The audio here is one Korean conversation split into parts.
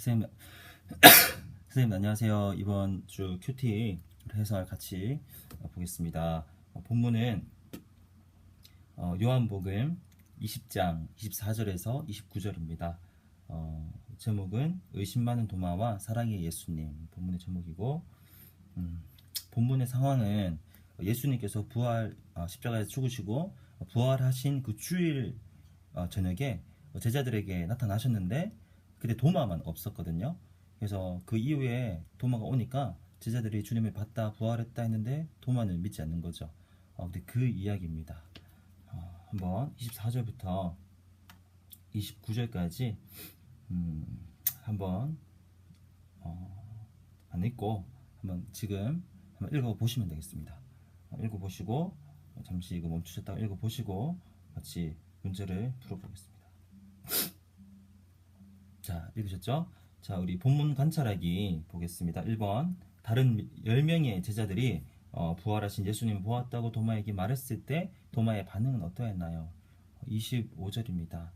선생님, 선생님 안녕하세요. 이번 주 큐티 해설 같이 보겠습니다. 본문은 요한복음 20장 24절에서 29절입니다. 제목은 의심 많은 도마와 사랑의 예수님 본문의 제목이고, 본문의 상황은 예수님께서 십자가에서 죽으시고 부활하신 그 주일 저녁에 제자들에게 나타나셨는데 그때 도마만 없었거든요. 그래서 그 이후에 도마가 오니까 제자들이 주님을 봤다 부활했다 했는데 도마는 믿지 않는 거죠. 근데 그 이야기입니다. 한번 24절부터 29절까지 한번 안 읽고 한번 지금 한번 읽어보시면 되겠습니다. 읽어보시고 잠시 이거 멈추셨다가 읽어보시고 같이 문제를 풀어보겠습니다. 자, 읽으셨죠? 자, 우리 본문 관찰하기 보겠습니다. 1번, 다른 10명의 제자들이 부활하신 예수님을 보았다고 도마에게 말했을 때 도마의 반응은 어떠했나요? 25절입니다.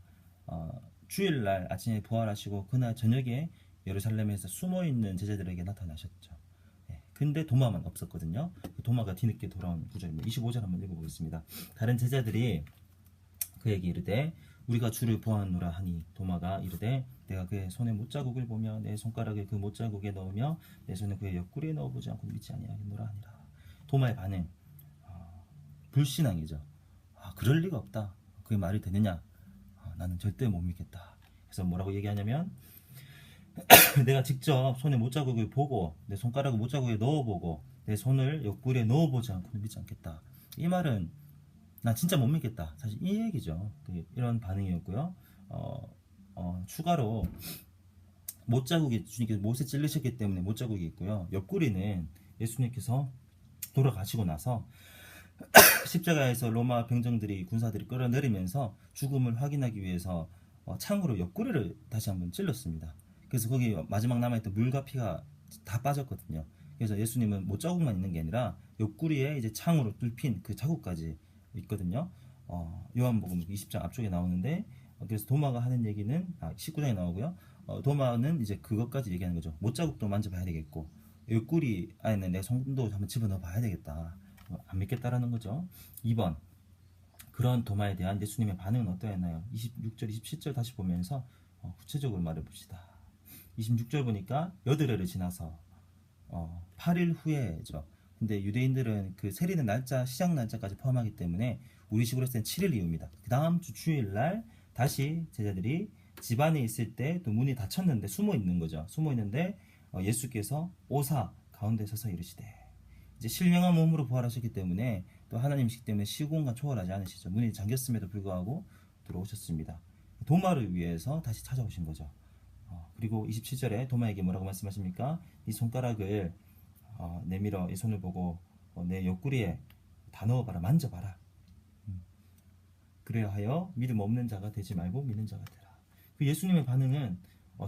주일날 아침에 부활하시고 그날 저녁에 예루살렘에서 숨어있는 제자들에게 나타나셨죠. 근데 도마만 없었거든요. 도마가 뒤늦게 돌아온 구절입니다. 25절 한번 읽어보겠습니다. 다른 제자들이 그에게 이르되 우리가 주를 보았노라 하니 도마가 이르되 내가 그의 손에 못자국을 보며 내 손가락을 그 못자국에 넣으며 내 손을 그의 옆구리에 넣어보지 않고 믿지 아니하겠노라 하니라. 도마의 반응, 불신앙이죠. 그럴 리가 없다. 그게 말이 되느냐? 나는 절대 못 믿겠다. 그래서 뭐라고 얘기하냐면 내가 직접 손에 못자국을 보고 내 손가락을 못자국에 넣어보고 내 손을 옆구리에 넣어보지 않고는 믿지 않겠다. 이 말은 난 진짜 못 믿겠다. 사실 이 얘기죠. 이런 반응이었고요. 추가로 못자국이 주님께서 못에 찔르셨기 때문에 못자국이 있고요. 옆구리는 예수님께서 돌아가시고 나서 십자가에서 로마 병정들이 군사들이 끌어내리면서 죽음을 확인하기 위해서 창으로 옆구리를 다시 한번 찔렀습니다. 그래서 거기 마지막 남아있던 물과 피가 다 빠졌거든요. 그래서 예수님은 못자국만 있는 게 아니라 옆구리에 이제 창으로 뚫힌 그 자국까지 있거든요. 요한복음 20장 앞쪽에 나오는데 그래서 도마가 하는 얘기는 19장에 나오고요. 도마는 이제 그것까지 얘기하는 거죠. 못자국도 만져봐야 되겠고 옆구리 안에 내 손도 한번 집어넣어 봐야 되겠다. 안 믿겠다라는 거죠. 2번, 그런 도마에 대한 예수님의 반응은 어떠했나요? 26절, 27절 다시 보면서 구체적으로 말해봅시다. 26절 보니까 여드레를 지나서 8일 후에죠. 근데 유대인들은 그 세리는 날짜, 시작 날짜까지 포함하기 때문에 우리식으로 했을 때 7일 이후입니다. 그 다음 주 주일날 다시 제자들이 집안에 있을 때 또 문이 닫혔는데 숨어 있는 거죠. 숨어 있는데 예수께서 오사 가운데 서서 이르시되, 이제 신령한 몸으로 부활하셨기 때문에 또 하나님이시기 때문에 시공간 초월하지 않으시죠. 문이 잠겼음에도 불구하고 들어오셨습니다. 도마를 위해서 다시 찾아오신 거죠. 그리고 27절에 도마에게 뭐라고 말씀하십니까? 이 손가락을 내밀어 이 손을 보고 내 옆구리에 다 넣어봐라, 만져봐라. 그래야 하여 믿음 없는 자가 되지 말고 믿는 자가 되라. 그 예수님의 반응은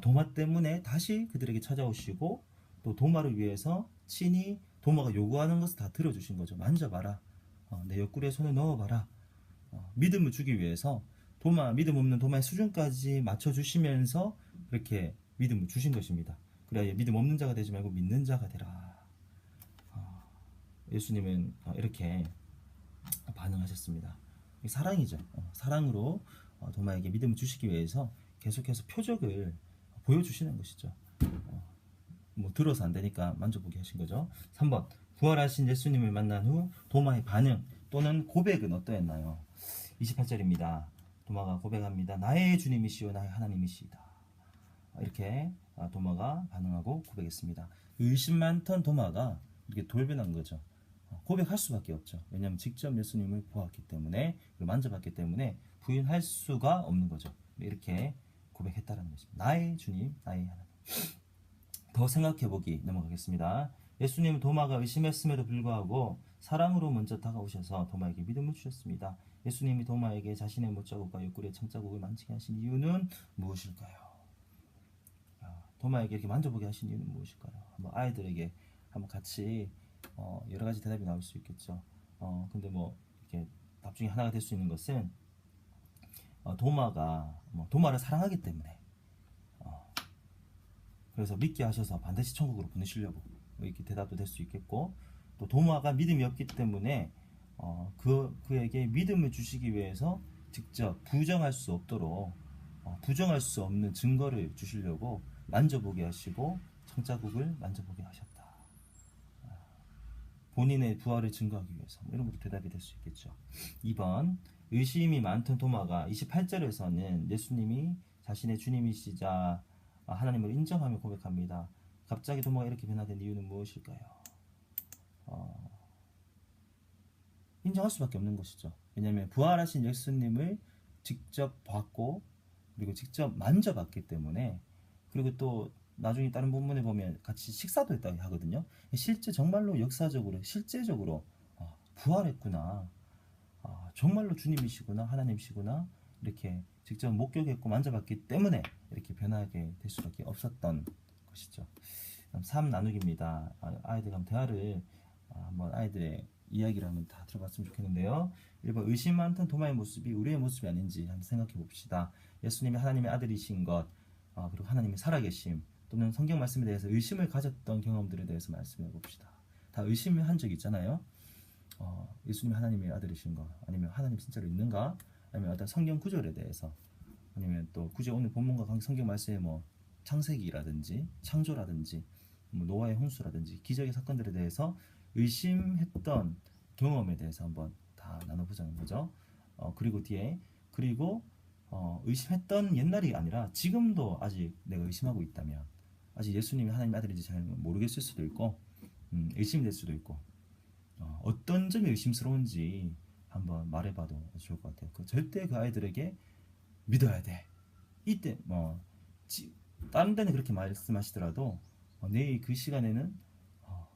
도마 때문에 다시 그들에게 찾아오시고 또 도마를 위해서 친히 도마가 요구하는 것을 다 들어주신 거죠. 만져봐라. 내 옆구리에 손을 넣어봐라. 믿음을 주기 위해서 믿음 없는 도마의 수준까지 맞춰주시면서 그렇게 믿음을 주신 것입니다. 그래야 믿음 없는 자가 되지 말고 믿는 자가 되라. 예수님은 이렇게 반응하셨습니다. 사랑이죠. 사랑으로 도마에게 믿음을 주시기 위해서 계속해서 표적을 보여주시는 것이죠. 뭐 들어서 안 되니까 만져보게 하신 거죠. 3번, 부활하신 예수님을 만난 후 도마의 반응 또는 고백은 어떠했나요? 28절입니다. 도마가 고백합니다. 나의 주님이시오 나의 하나님이시다. 이렇게 도마가 반응하고 고백했습니다. 의심 많던 도마가 이렇게 돌변한 거죠. 고백할 수밖에 없죠. 왜냐하면 직접 예수님을 보았기 때문에, 만져봤기 때문에 부인할 수가 없는 거죠. 이렇게 고백했다는 것입니다. 나의 주님, 나의 하나님. 더 생각해보기 넘어가겠습니다. 예수님은 도마가 의심했음에도 불구하고 사랑으로 먼저 다가오셔서 도마에게 믿음을 주셨습니다. 예수님이 도마에게 자신의 못자국과 옆구리의 창자국을 만지게 하신 이유는 무엇일까요? 도마에게 이렇게 만져보게 하신 이유는 무엇일까요? 한번 아이들에게 한번 같이 여러 가지 대답이 나올 수 있겠죠. 근데 뭐 이렇게 답 중에 하나가 될 수 있는 것은 도마가 도마를 사랑하기 때문에 그래서 믿게 하셔서 반드시 천국으로 보내시려고 이렇게 대답도 될 수 있겠고, 또 도마가 믿음이 없기 때문에 그에게 믿음을 주시기 위해서 직접 부정할 수 없도록 부정할 수 없는 증거를 주시려고 만져보게 하시고 창자국을 만져보게 하셨다. 본인의 부활을 증거하기 위해서 이런 것도 대답이 될 수 있겠죠. 2번 의심이 많던 도마가 28절에서는 예수님이 자신의 주님이시자 하나님을 인정하며 고백합니다. 갑자기 도마가 이렇게 변화된 이유는 무엇일까요? 인정할 수밖에 없는 것이죠. 왜냐하면 부활하신 예수님을 직접 봤고 그리고 직접 만져봤기 때문에, 그리고 또 나중에 다른 본문에 보면 같이 식사도 했다고 하거든요. 실제 정말로 역사적으로 실제적으로 부활했구나, 정말로 주님이시구나, 하나님이시구나, 이렇게 직접 목격했고 만져봤기 때문에 이렇게 변하게 될 수밖에 없었던 것이죠. 3 나누기입니다. 아이들과 대화를 한번 아이들의 이야기를 한번 다 들어봤으면 좋겠는데요. 1번 의심 많던 도마의 모습이 우리의 모습이 아닌지 한번 생각해 봅시다. 예수님이 하나님의 아들이신 것, 그리고 하나님의 살아계심, 또는 성경 말씀에 대해서 의심을 가졌던 경험들에 대해서 말씀해 봅시다. 다 의심을 한 적 있잖아요. 예수님이 하나님의 아들이신 것, 아니면 하나님 진짜로 있는가, 아니면 어떤 성경 구절에 대해서, 아니면 또 굳이 오늘 본문과 관계 성경 말씀에 뭐 창세기라든지 창조라든지 노아의 홍수라든지 기적의 사건들에 대해서 의심했던 경험에 대해서 한번 다 나눠보자는 거죠. 그리고 뒤에 의심했던 옛날이 아니라 지금도 아직 내가 의심하고 있다면, 아직 예수님이 하나님 아들인지 잘 모르겠을 수도 있고 의심이 될 수도 있고, 어떤 점이 의심스러운지 한번 말해봐도 좋을 것 같아요. 절대 그 아이들에게 믿어야 돼. 이때 다른 데는 그렇게 말씀하시더라도 내일 그 시간에는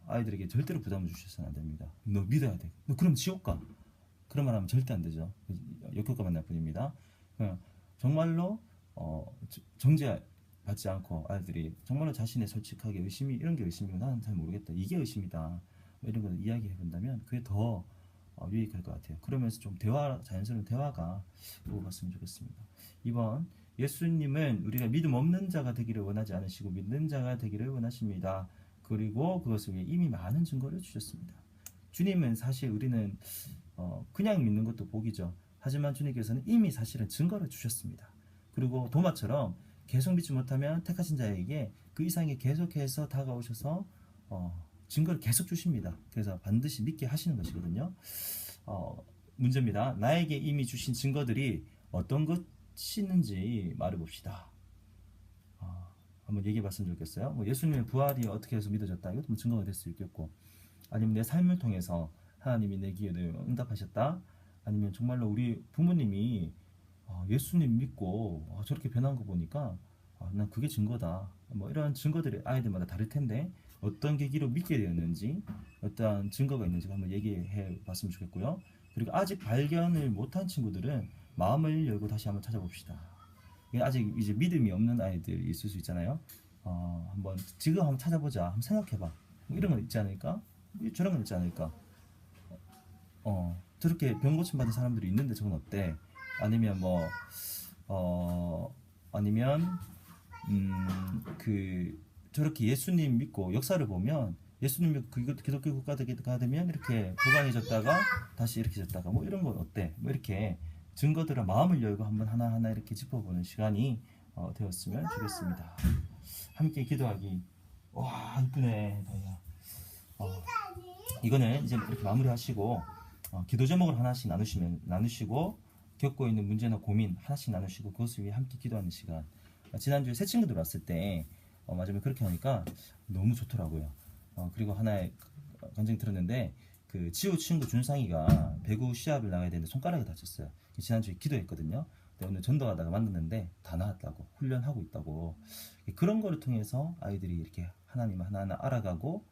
아이들에게 절대로 부담을 주셔서는 안 됩니다. 너 믿어야 돼. 너 그럼 지옥 가. 그런 말 하면 절대 안 되죠. 역효과만 날 뿐입니다. 정말로 정죄받지 않고 아이들이 정말로 자신의 솔직하게 의심이 이런 게 의심이고 나는 잘 모르겠다, 이게 의심이다, 이런 걸 이야기해 본다면 그게 더 유익할 것 같아요. 그러면서 좀 자연스러운 대화가 오고 갔으면 좋겠습니다. 2번 예수님은 우리가 믿음 없는 자가 되기를 원하지 않으시고 믿는 자가 되기를 원하십니다. 그리고 그것을 위해 이미 많은 증거를 주셨습니다. 주님은 사실 우리는 그냥 믿는 것도 복이죠. 하지만 주님께서는 이미 사실은 증거를 주셨습니다. 그리고 도마처럼 계속 믿지 못하면 택하신 자에게 그 이상이 계속해서 다가오셔서 증거를 계속 주십니다. 그래서 반드시 믿게 하시는 것이거든요. 문제입니다. 나에게 이미 주신 증거들이 어떤 것이 있는지 말해봅시다. 한번 얘기해봤으면 좋겠어요. 예수님의 부활이 어떻게 해서 믿어졌다, 이것도 증거가 될 수 있겠고, 아니면 내 삶을 통해서 하나님이 내 기도에 응답하셨다, 아니면 정말로 우리 부모님이 예수님 믿고 저렇게 변한 거 보니까 난 그게 증거다, 이런 증거들이 아이들마다 다를 텐데 어떤 계기로 믿게 되었는지, 어떤 증거가 있는지 한번 얘기해 봤으면 좋겠고요. 그리고 아직 발견을 못한 친구들은 마음을 열고 다시 한번 찾아봅시다. 아직 이제 믿음이 없는 아이들이 있을 수 있잖아요. 한번 지금 한번 찾아보자, 한번 생각해봐. 이런 건 있지 않을까? 저런 건 있지 않을까? 저렇게 병 고침 받은 사람들이 있는데 저건 어때? 아니면 아니면 저렇게 예수님 믿고 역사를 보면 예수님 믿고 기독교 국가가 되면 이렇게 부강해졌다가 다시 이렇게 졌다가 이런 건 어때? 이렇게 증거들을 마음을 열고 한번 하나하나 이렇게 짚어보는 시간이 되었으면 좋겠습니다. 함께 기도하기. 와, 이쁘네. 이거는 이제 이렇게 마무리하시고 기도 제목을 하나씩 나누시고 겪고 있는 문제나 고민 하나씩 나누시고 그것을 위해 함께 기도하는 시간. 지난주에 새 친구들 왔을 때 마지막에 그렇게 하니까 너무 좋더라고요. 그리고 하나의 간증 들었는데 그 지우 친구 준상이가 배구 시합을 나가야 되는데 손가락이 다쳤어요. 지난주에 기도했거든요. 근데 오늘 전도하다가 만났는데 다 나았다고, 훈련하고 있다고. 그런 거를 통해서 아이들이 이렇게 하나님을 하나하나 알아가고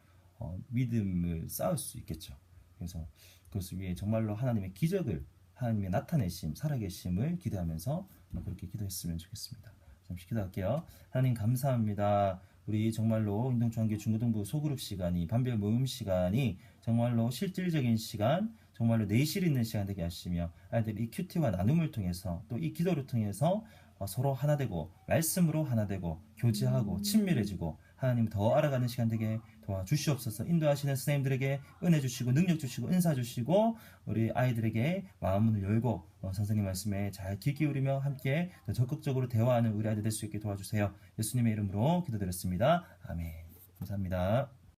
믿음을 쌓을 수 있겠죠. 그래서 그것을 위해 정말로 하나님의 기적을, 하나님의 나타내심, 살아계심을 기대하면서 그렇게 기도했으면 좋겠습니다. 잠시 기도할게요. 하나님 감사합니다. 우리 정말로 인동중앙교 중고등부 소그룹 시간이, 반별 모임 시간이 정말로 실질적인 시간, 정말로 내실 있는 시간 되게 하시며 아이들이 이 큐티와 나눔을 통해서 또 이 기도를 통해서 서로 하나 되고 말씀으로 하나 되고 교제하고 친밀해지고 하나님 더 알아가는 시간 되게 도와주시옵소서. 인도하시는 선생님들에게 은혜 주시고 능력 주시고 은사 주시고 우리 아이들에게 마음문을 열고 선생님 말씀에 잘 귀 기울이며 함께 더 적극적으로 대화하는 우리 아이들 될 수 있게 도와주세요. 예수님의 이름으로 기도드렸습니다. 아멘. 감사합니다.